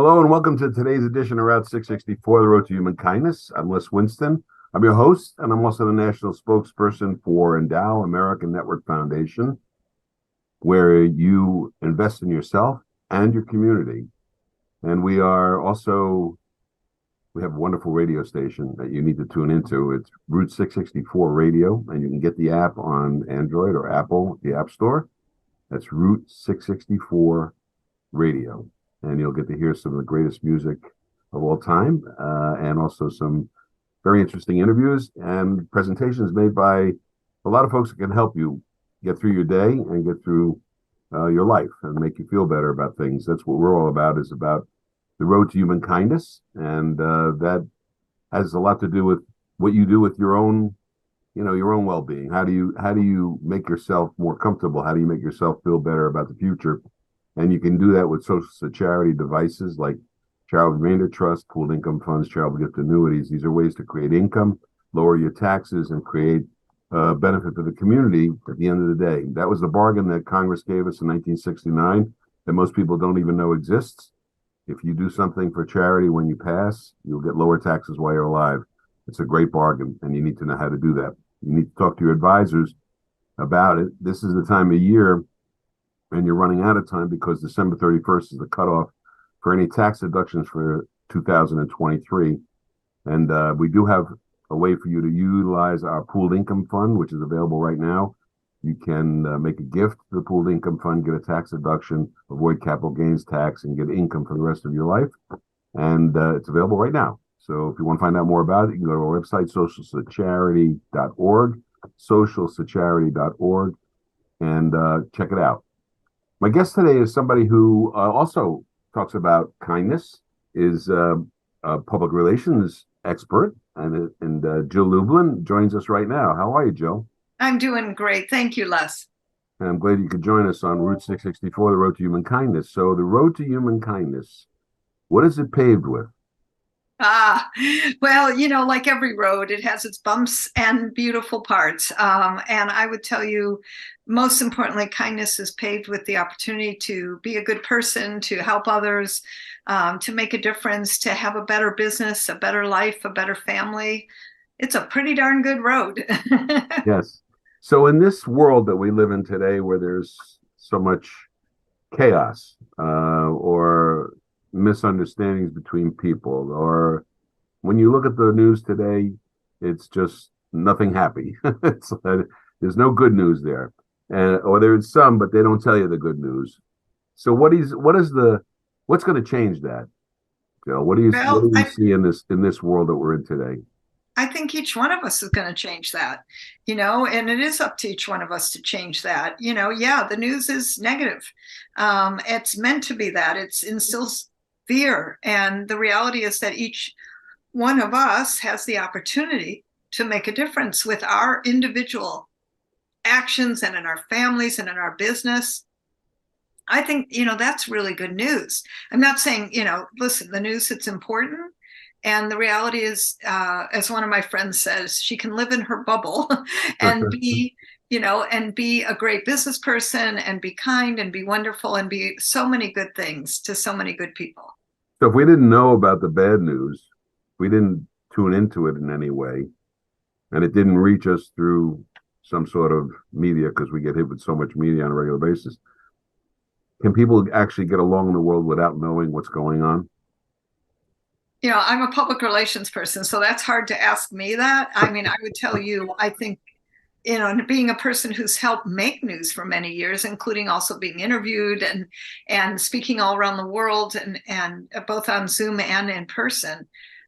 Hello and welcome to today's edition of Route 664, The Road to Human Kindness. I'm Les Winston. I'm your host, and I'm also the national spokesperson for Endow American Network Foundation, where you invest in yourself and your community. And we have a wonderful radio station that you need to tune into. It's Route 664 Radio, and you can get the app on Android or Apple, the App Store. That's Route 664 Radio. And you'll get to hear some of the greatest music of all time, and also some very interesting interviews and presentations made by a lot of folks that can help you get through your day and get through your life and make you feel better about things. That's what we're all about, is about the road to human kindness. And that has a lot to do with what you do with your own well-being. How do you make yourself more comfortable? How do you make yourself feel better about the future? And you can do that with social charity devices like Charitable Remainder Trust, pooled income funds, charitable gift annuities. These are ways to create income, lower your taxes, and create benefit for the community at the end of the day. That was the bargain that Congress gave us in 1969 that most people don't even know exists. If you do something for charity when you pass, you'll get lower taxes while you're alive. It's a great bargain, and you need to know how to do that. You need to talk to your advisors about it. This is the time of year, and you're running out of time because December 31st is the cutoff for any tax deductions for 2023. And we do have a way for you to utilize our pooled income fund, which is available right now. You can make a gift to the pooled income fund, get a tax deduction, avoid capital gains tax, and get income for the rest of your life. And it's available right now. So if you want to find out more about it, you can go to our website, socialsocharity.org, and check it out. My guest today is somebody who also talks about kindness, is a public relations expert, and Jill Lubin joins us right now. How are you, Jill? I'm doing great. Thank you, Les. And I'm glad you could join us on Route 664, The Road to Human Kindness. So the Road to Human Kindness, what is it paved with? Well, like every road, it has its bumps and beautiful parts. And I would tell you, most importantly, kindness is paved with the opportunity to be a good person, to help others, to make a difference, to have a better business, a better life, a better family. It's a pretty darn good road. Yes. So in this world that we live in today, where there's so much chaos, or misunderstandings between people, or when you look at the news today, it's just nothing happy. There's no good news there, or there's some, but they don't tell you the good news. So what's going to change that, Jill? What do you see in this world that we're in today? I think each one of us is going to change that, and it is up to each one of us to change that. The news is negative. It's meant to be that. It instills fear. And the reality is that each one of us has the opportunity to make a difference with our individual actions and in our families and in our business. I think, that's really good news. I'm not saying, listen, the news, it's important. And the reality is, as one of my friends says, she can live in her bubble and be a great business person and be kind and be wonderful and be so many good things to so many good people. So if we didn't know about the bad news, we didn't tune into it in any way, and it didn't reach us through some sort of media, because we get hit with so much media on a regular basis, can people actually get along in the world without knowing what's going on? I'm a public relations person, so that's hard to ask me that. I mean, I would tell you, I think, being a person who's helped make news for many years, including also being interviewed and speaking all around the world and both on Zoom and in person.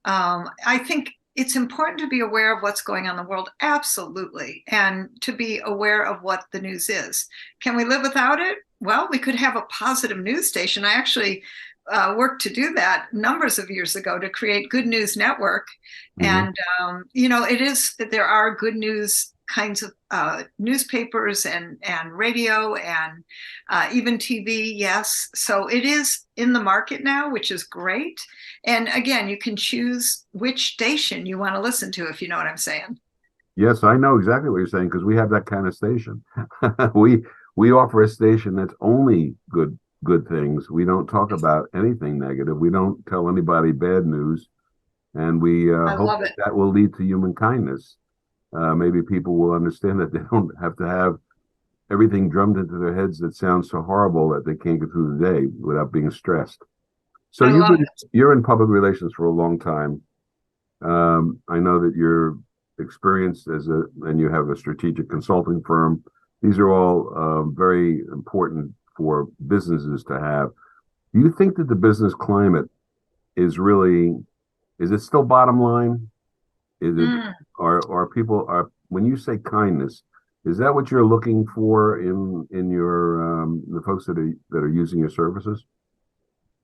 I think it's important to be aware of what's going on in the world. Absolutely. And to be aware of what the news is. Can we live without it? Well, we could have a positive news station. I actually worked to do that numbers of years ago to create Good News Network. Mm-hmm. And, there are good news kinds of newspapers and radio and even TV. Yes. So it is in the market now, which is great. And again, you can choose which station you want to listen to, if you know what I'm saying. Yes, I know exactly what you're saying, because we have that kind of station. We offer a station that's only good good things. We don't talk about anything negative. We don't tell anybody bad news. And we I hope love it. that will lead to human kindness. Maybe people will understand that they don't have to have everything drummed into their heads that sounds so horrible that they can't get through the day without being stressed. So I love it. you're in public relations for a long time. I know that you're experienced and you have a strategic consulting firm. These are all very important for businesses to have. Do you think that the business climate is it still bottom line? Is it, are people, when you say kindness, is that what you're looking for in your, the folks that are using your services?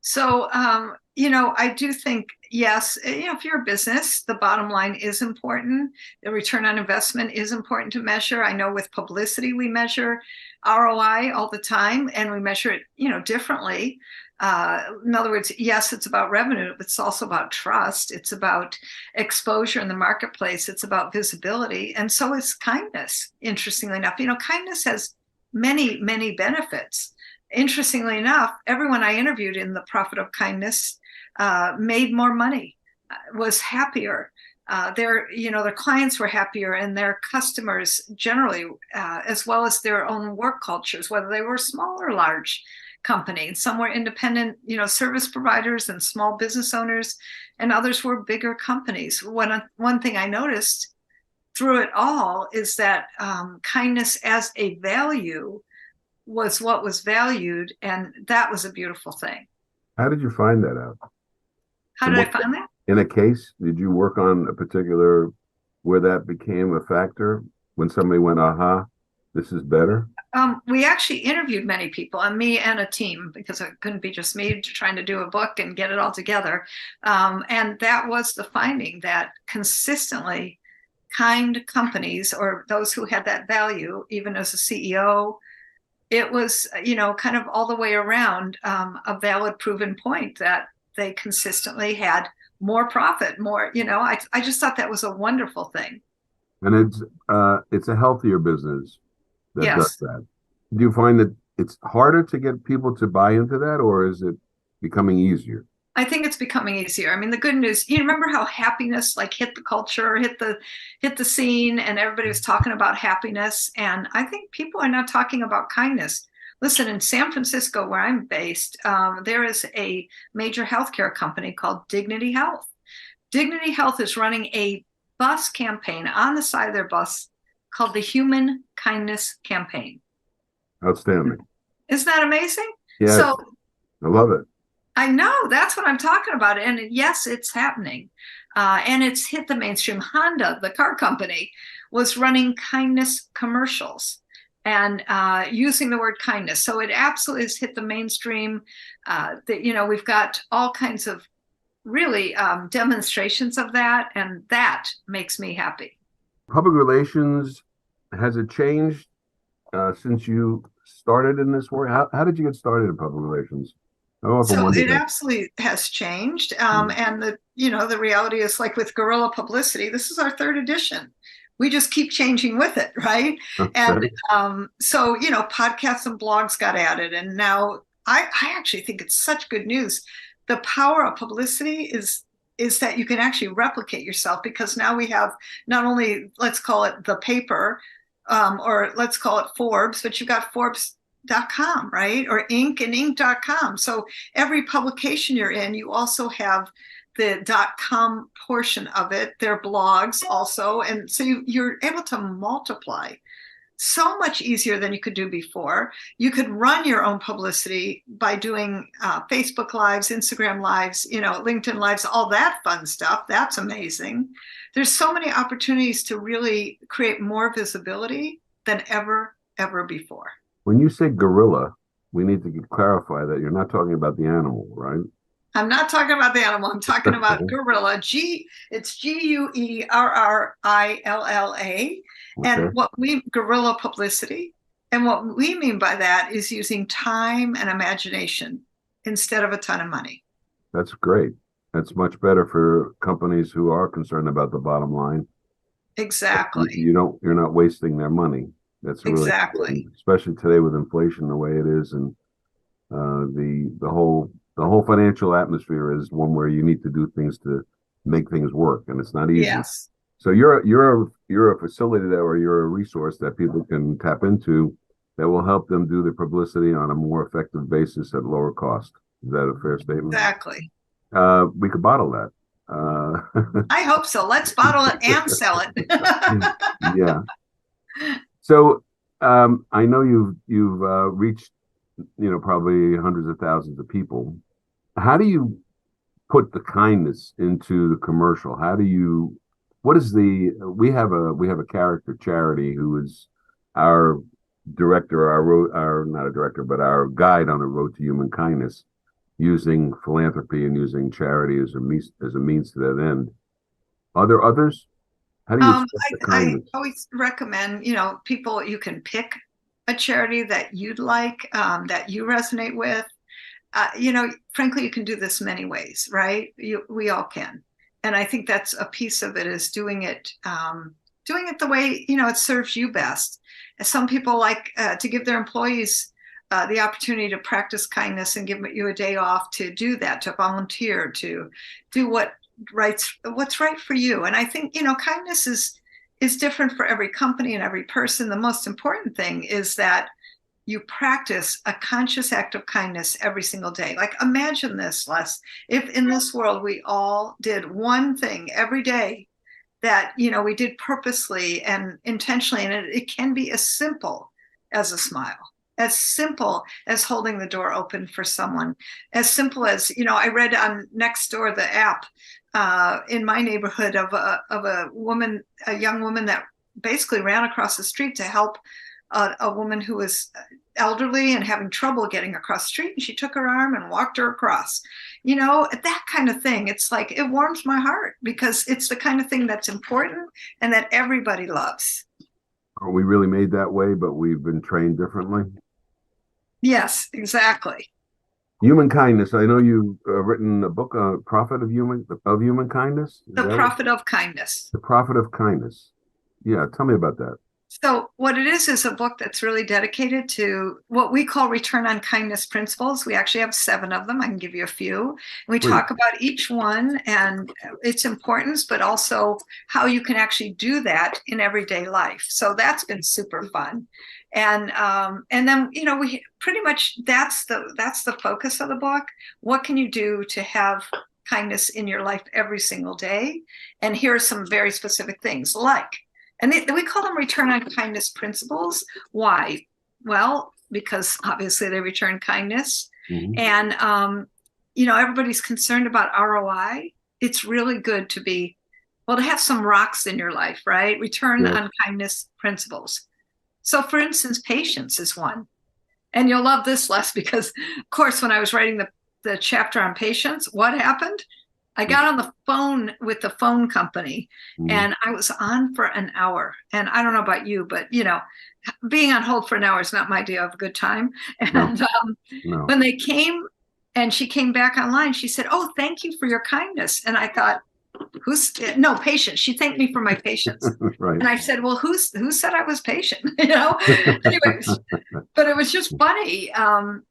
So, I do think, yes, if you're a business, the bottom line is important. The return on investment is important to measure. I know with publicity, we measure ROI all the time, and we measure it, differently. In other words, yes, it's about revenue, but it's also about trust. It's about exposure in the marketplace. It's about visibility. And so is kindness, interestingly enough. Kindness has many, many benefits. Interestingly enough, everyone I interviewed in the profit of kindness made more money, was happier. Their clients were happier, and their customers generally, as well as their own work cultures, whether they were small or large companies. Some were independent, service providers and small business owners, and others were bigger companies. One thing I noticed through it all is that kindness as a value was what was valued, and that was a beautiful thing. How did you find that out? How did I find that? In a case, did you work on a particular where that became a factor when somebody went, aha, this is better? We actually interviewed many people, and me and a team, because it couldn't be just me trying to do a book and get it all together. And that was the finding, that consistently kind companies, or those who had that value, even as a CEO, it was, kind of all the way around a valid proven point that they consistently had more profit, more, I just thought that was a wonderful thing. And it's a healthier business that does Yes. that. Do you find that it's harder to get people to buy into that, or is it becoming easier? I think it's becoming easier. I mean, the good news, you remember how happiness hit the culture, hit the scene, and everybody was talking about happiness. And I think people are now talking about kindness. Listen, in San Francisco, where I'm based, there is a major healthcare company called Dignity Health. Dignity Health is running a bus campaign on the side of their bus called the Human Kindness Campaign. Outstanding. Isn't that amazing? Yeah, So I love it. I know, that's what I'm talking about. And yes, it's happening. And it's hit the mainstream. Honda, the car company, was running kindness commercials and using the word kindness. So it absolutely has hit the mainstream. We've got all kinds of really demonstrations of that. And that makes me happy. Public relations, has it changed since you started in this work? How did you get started in public relations? So it absolutely has changed. And the reality is, like with Guerrilla Publicity, this is our third edition. We just keep changing with it, right? Okay. And so, podcasts and blogs got added. And now I actually think it's such good news. The power of publicity is that you can actually replicate yourself, because now we have not only, let's call it the paper, or let's call it Forbes, but you've got Forbes.com, right? Or Inc. and Inc.com. So every publication you're in, you also have the .com portion of it, their blogs also. And so you're able to multiply so much easier than you could do before. You could run your own publicity by doing Facebook Lives, Instagram Lives, LinkedIn Lives, all that fun stuff. That's amazing. There's so many opportunities to really create more visibility than ever before. When you say guerrilla, we need to clarify that you're not talking about the animal, right? I'm not talking about the animal. I'm talking about Guerrilla. It's Guerrilla. Okay. And Guerrilla Publicity. And what we mean by that is using time and imagination instead of a ton of money. That's great. That's much better for companies who are concerned about the bottom line. Exactly. You're not wasting their money. That's really exactly important, especially today with inflation the way it is, and The whole financial atmosphere is one where you need to do things to make things work, and it's not easy. Yes. So you're a facility that, or you're a resource that people can tap into that will help them do the publicity on a more effective basis at lower cost. Is that a fair statement? Exactly. We could bottle that. I hope so. Let's bottle it and sell it. Yeah. So I know you've reached probably hundreds of thousands of people. How do you put the kindness into the commercial? What is we have a character, Charity, who is our director, our not a director, but our guide on the road to human kindness, using philanthropy and using charity as a means to that end. Are there others? How do you express the kindness? I always recommend, people, you can pick a charity that you'd like, that you resonate with. Frankly, you can do this many ways, right? We all can. And I think that's a piece of it, is doing it the way, it serves you best. Some people like to give their employees the opportunity to practice kindness and give you a day off to do that, to volunteer, to do what's right for you. And I think, kindness is different for every company and every person. The most important thing is that you practice a conscious act of kindness every single day. Like, imagine this, Les, if in this world we all did one thing every day that, we did purposely and intentionally. And it can be as simple as a smile, as simple as holding the door open for someone, as simple as, I read on Nextdoor, the app in my neighborhood, of a young woman that basically ran across the street to help a woman who was elderly and having trouble getting across the street. And she took her arm and walked her across. That kind of thing. It's like, it warms my heart, because it's the kind of thing that's important and that everybody loves. Are we really made that way, but we've been trained differently? Yes, exactly. Human kindness. I know you've written a book, Profit of Human Kindness. The Profit of Kindness. The Profit of Kindness. Yeah, tell me about that. So what it is a book that's really dedicated to what we call return on kindness principles. We actually have 7 of them. I can give you a few. We talk about each one and its importance, but also how you can actually do that in everyday life. So that's been super fun. And then, we pretty much, that's the focus of the book. What can you do to have kindness in your life every single day? And here are some very specific things, like, and we call them return on kindness principles. Why? Well, because obviously they return kindness. Mm-hmm. And, everybody's concerned about ROI. It's really good to have some rocks in your life, right? Return on kindness principles. So, for instance, patience is one. And you'll love this, Les, because, of course, when I was writing the chapter on patience, what happened? I got on the phone with the phone company, and I was on for an hour. And I don't know about you, but, being on hold for an hour is not my idea of a good time. And No. When they came and she came back online, she said, "Oh, thank you for your kindness." And I thought, patience. She thanked me for my patience. Right. And I said, "Well, who said I was patient?" Anyways, but it was just funny. And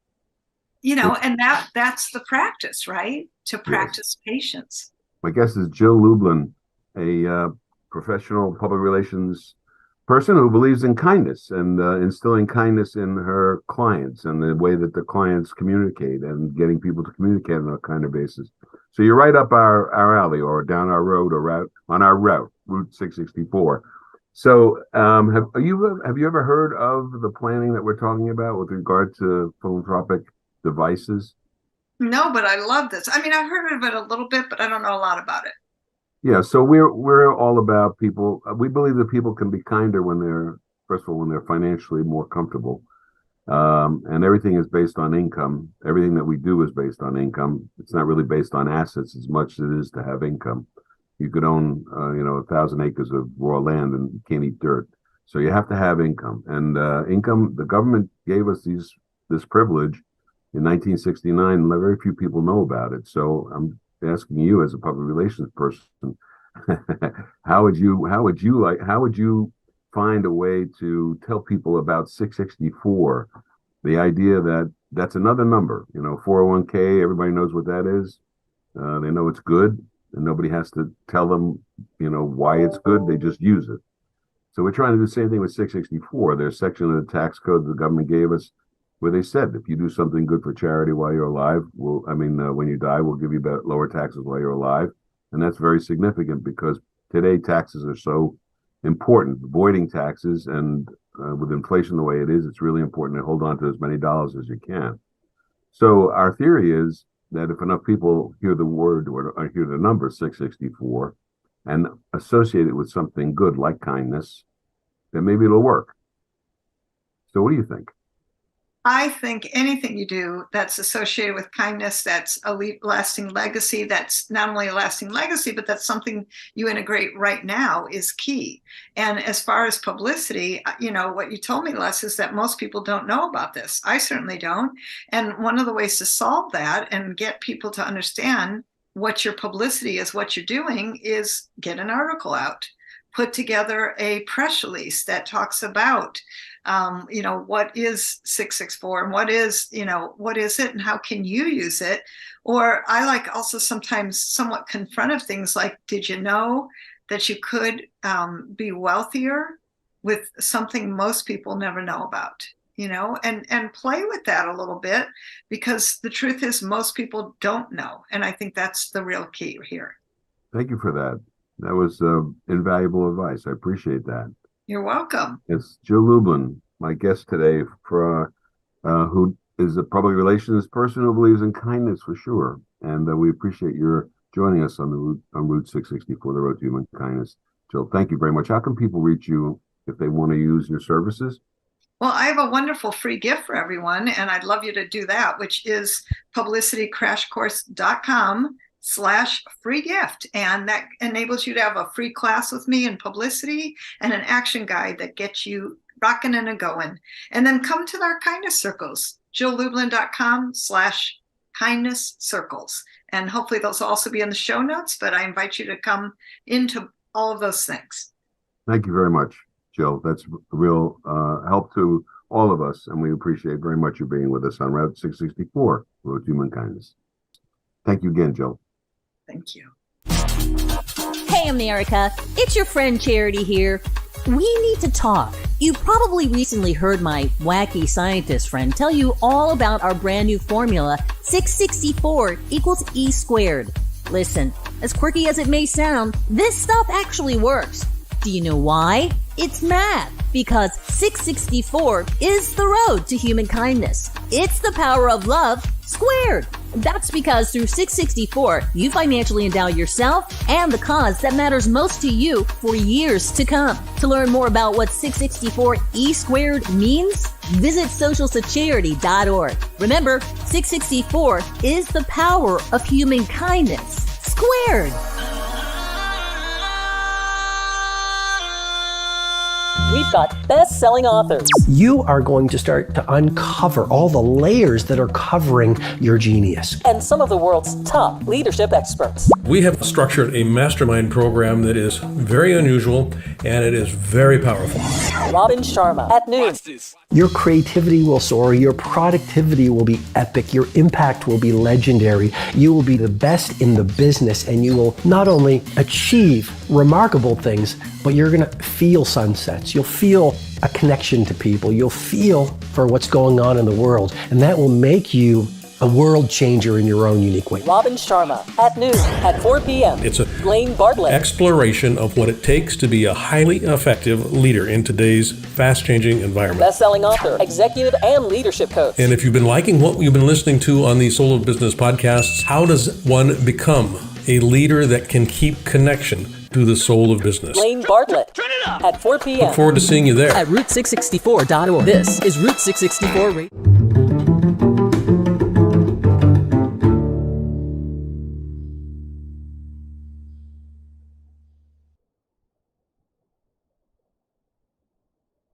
that's the practice, right? To practice patience. My guest is Jill Lubin, a professional public relations person who believes in kindness and instilling kindness in her clients and the way that the clients communicate and getting people to communicate on a kind of basis. So you're right up our alley, or down our road, or on our route, Route 664. So have you ever heard of the planning that we're talking about with regard to philanthropic devices? No, but I love this. I mean, I've heard of it a little bit, but I don't know a lot about it. Yeah, so we're all about people. We believe that people can be kinder when they're financially more comfortable. And everything is based on income. Everything that we do is based on income. It's not really based on assets as much as it is to have income. You could own, 1,000 acres of raw land and you can't eat dirt. So you have to have income. And income, the government gave us this privilege in 1969. Very few people know about it. So I'm asking you, as a public relations person, how would you find a way to tell people about 664, the idea that that's another number, 401k, everybody knows what that is. They know it's good, and nobody has to tell them, why it's good. They just use it. So we're trying to do the same thing with 664. There's a section of the tax code the government gave us where they said if you do something good for charity while you're alive, when you die, we'll give you lower taxes while you're alive. And that's very significant because today taxes are so important, avoiding taxes, and with inflation the way it is, it's really important to hold on to as many dollars as you can. So our theory is that if enough people hear the word or hear the number 664 and associate it with something good like kindness, then maybe it'll work. So what do you think? I think anything you do that's associated with kindness, that's a lasting legacy, that's not only a lasting legacy, but that's something you integrate right now is key. And as far as publicity, what you told me, Les, is that most people don't know about this. I certainly don't. And one of the ways to solve that and get people to understand what your publicity is, what you're doing, is get an article out. Put together a press release that talks about what is 664 and what is it and how can you use it? Or I like also sometimes somewhat confrontive things like, did you know that you could be wealthier with something most people never know about? And play with that a little bit, because the truth is most people don't know. And I think that's the real key here. Thank you for that. That was invaluable advice. I appreciate that. You're welcome. It's Jill Lubin, my guest today, who is a public relations person who believes in kindness for sure. And we appreciate your joining us on Route 664, the Road to Human Kindness. Jill, thank you very much. How can people reach you if they want to use your services? Well, I have a wonderful free gift for everyone, and I'd love you to do that, which is publicitycrashcourse.com/free gift. And that enables you to have a free class with me in publicity and an action guide that gets you rocking and a-going. And then come to our kindness circles, jilllublin.com/kindness circles. And hopefully those will also be in the show notes, but I invite you to come into all of those things. Thank you very much, Jill. That's a real help to all of us, and we appreciate very much you being with us on Route 664, Road to Human Kindness. Thank you again, Jill. Thank you. Hey, America. It's your friend Charity here. We need to talk. You probably recently heard my wacky scientist friend tell you all about our brand new formula, 664 equals E squared. Listen, as quirky as it may sound, this stuff actually works. Do you know why? It's math, because 664 is the road to human kindness. It's the power of love squared. That's because through 664, you financially endow yourself and the cause that matters most to you for years to come. To learn more about what 664 E squared means, visit socialsocharity.org. Remember, 664 is the power of human kindness squared. We've got best-selling authors. You are going to start to uncover all the layers that are covering your genius. And some of the world's top leadership experts. We have structured a mastermind program that is very unusual and it is very powerful. Robin Sharma at noon. Your creativity will soar, your productivity will be epic, your impact will be legendary, you will be the best in the business, and you will not only achieve remarkable things, but you're going to feel sunsets, you'll feel a connection to people, you'll feel for what's going on in the world, and that will make you a world changer in your own unique way. Robin Sharma at noon at 4 p.m. It's a Blaine Bartlett. Exploration of what it takes to be a highly effective leader in today's fast-changing environment. Best-selling author, executive, and leadership coach. And if you've been liking what you've been listening to on the Soul of Business podcasts, how does one become a leader that can keep connection to the soul of business? Blaine Bartlett at 4 p.m. Look forward to seeing you there. At Route664.org. This is Route 664 Radio.